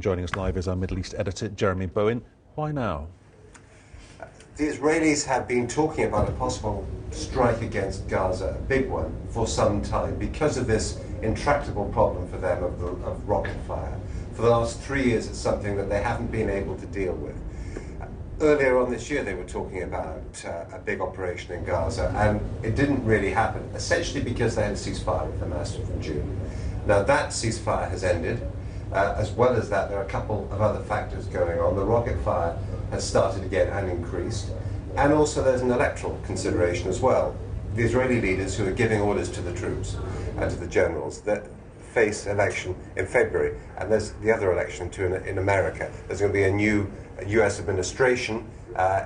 Joining us live is our Middle East editor, Jeremy Bowen. Why now? The Israelis have been talking about a possible strike against Gaza, a big one, for some time because of this intractable problem for them of rocket fire. For the last 3 years, it's something that they haven't been able to deal with. Earlier on this year, they were talking about a big operation in Gaza, and it didn't really happen, essentially because they had a ceasefire with Hamas from June. Now, that ceasefire has ended. As well as that, there are a couple of other factors going on. The rocket fire has started again and increased. And also there's an electoral consideration as well. The Israeli leaders who are giving orders to the troops and to the generals that face election in February. And there's the other election too in America. There's going to be a new US administration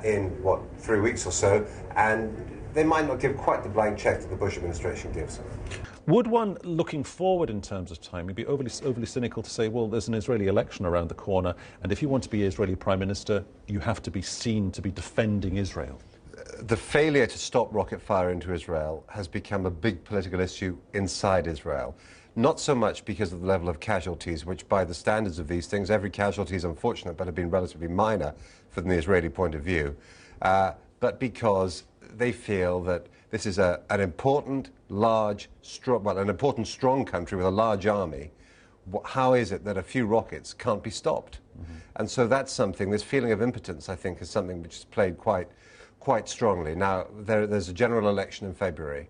in, 3 weeks or so. And they might not give quite the blank check that the Bush administration gives. Would one, looking forward in terms of time, be overly cynical to say, well, there's an Israeli election around the corner, and if you want to be Israeli Prime Minister, you have to be seen to be defending Israel? The failure to stop rocket fire into Israel has become a big political issue inside Israel. Not so much because of the level of casualties, which by the standards of these things, every casualty is unfortunate, but have been relatively minor from the Israeli point of view, but because they feel that this is an important, large, strong country with a large army. How is it that a few rockets can't be stopped? Mm-hmm. And so that's something, this feeling of impotence, I think, is something which is played quite strongly. Now, there's a general election in February,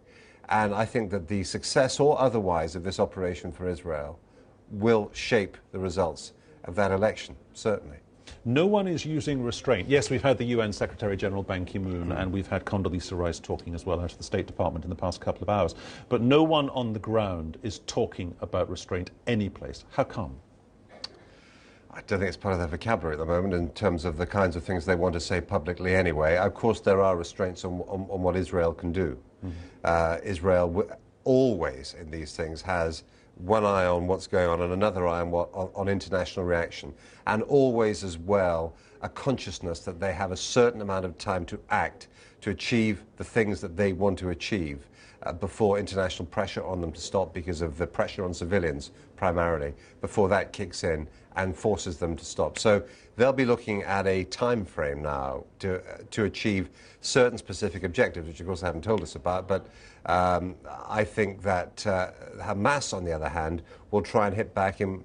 and I think that the success or otherwise of this operation for Israel will shape the results of that election, certainly. No one is using restraint. Yes, we've had the UN Secretary-General Ban Ki-moon, and we've had Condoleezza Rice talking as well out of the State Department in the past couple of hours. But no one on the ground is talking about restraint any place. How come? I don't think it's part of their vocabulary at the moment in terms of the kinds of things they want to say publicly anyway. Of course, there are restraints on what Israel can do. Mm-hmm. Israel always, in these things, has one eye on what's going on and another eye on international reaction, and always as well a consciousness that they have a certain amount of time to act, to achieve the things that they want to achieve before international pressure on them to stop, because of the pressure on civilians primarily, before that kicks in and forces them to stop. So they'll be looking at a time frame now to achieve certain specific objectives, which of course they haven't told us about, but I think that Hamas, on the other hand, will try and hit back in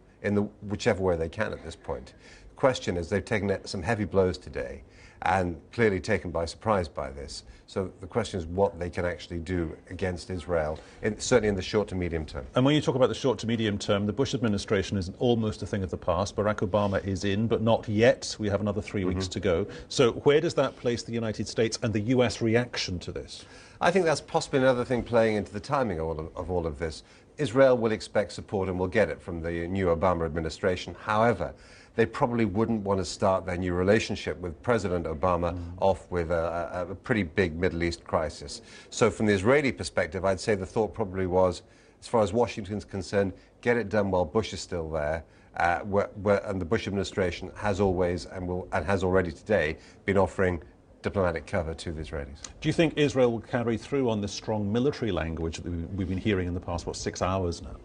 whichever way they can at this point. The question is, they've taken some heavy blows today and clearly taken by surprise by this. So the question is what they can actually do against Israel, certainly in the short to medium term. And when you talk about the short to medium term, the Bush administration is almost a thing of the past. Barack Obama is in, but not yet. We have another 3 weeks to go. So where does that place the United States and the US reaction to this? I think that's possibly another thing playing into the timing of all of this. Israel will expect support and will get it from the new Obama administration. However, they probably wouldn't want to start their new relationship with President Obama off with a pretty big Middle East crisis. So from the Israeli perspective, I'd say the thought probably was, as far as Washington's concerned, get it done while Bush is still there. And the Bush administration has always and has already today been offering diplomatic cover to the Israelis. Do you think Israel will carry through on this strong military language that we've been hearing in the past, 6 hours now?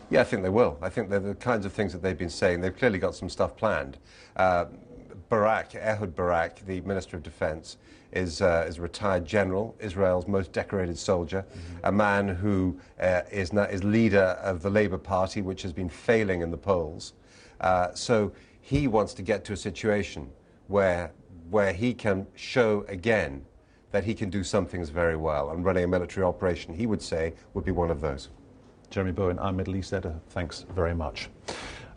Yeah, I think they will. I think they're the kinds of things that they've been saying. They've clearly got some stuff planned. Ehud Barak, the Minister of Defense, is a retired general, Israel's most decorated soldier, a man who is leader of the Labour Party, which has been failing in the polls. So he wants to get to a situation where he can show again that he can do some things very well, and running a military operation, he would say, would be one of those. Jeremy Bowen, our Middle East editor, thanks very much.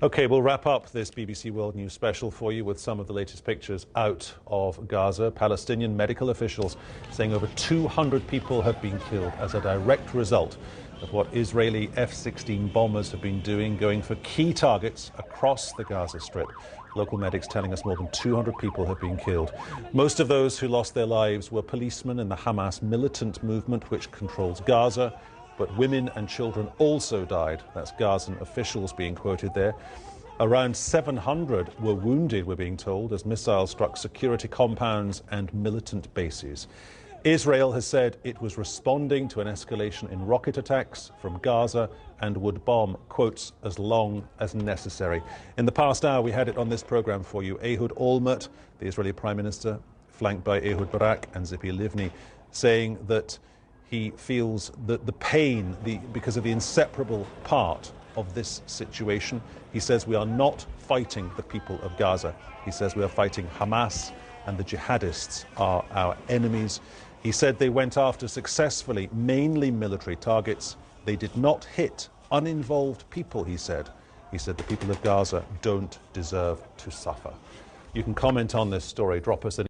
OK, we'll wrap up this BBC World News special for you with some of the latest pictures out of Gaza. Palestinian medical officials saying over 200 people have been killed as a direct result of what Israeli F-16 bombers have been doing, going for key targets across the Gaza Strip. Local medics telling us more than 200 people have been killed. Most of those who lost their lives were policemen in the Hamas militant movement, which controls Gaza. But women and children also died. That's Gazan officials being quoted there. Around 700 were wounded, we're being told, as missiles struck security compounds and militant bases. Israel has said it was responding to an escalation in rocket attacks from Gaza and would bomb, quotes, as long as necessary. In the past hour, we had it on this program for you. Ehud Olmert, the Israeli Prime Minister, flanked by Ehud Barak and Zipi Livni, saying that he feels that the pain, because of the inseparable part of this situation, he says we are not fighting the people of Gaza. He says we are fighting Hamas, and the jihadists are our enemies. He said they went after successfully mainly military targets. They did not hit uninvolved people, he said. He said the people of Gaza don't deserve to suffer. You can comment on this story. Drop us an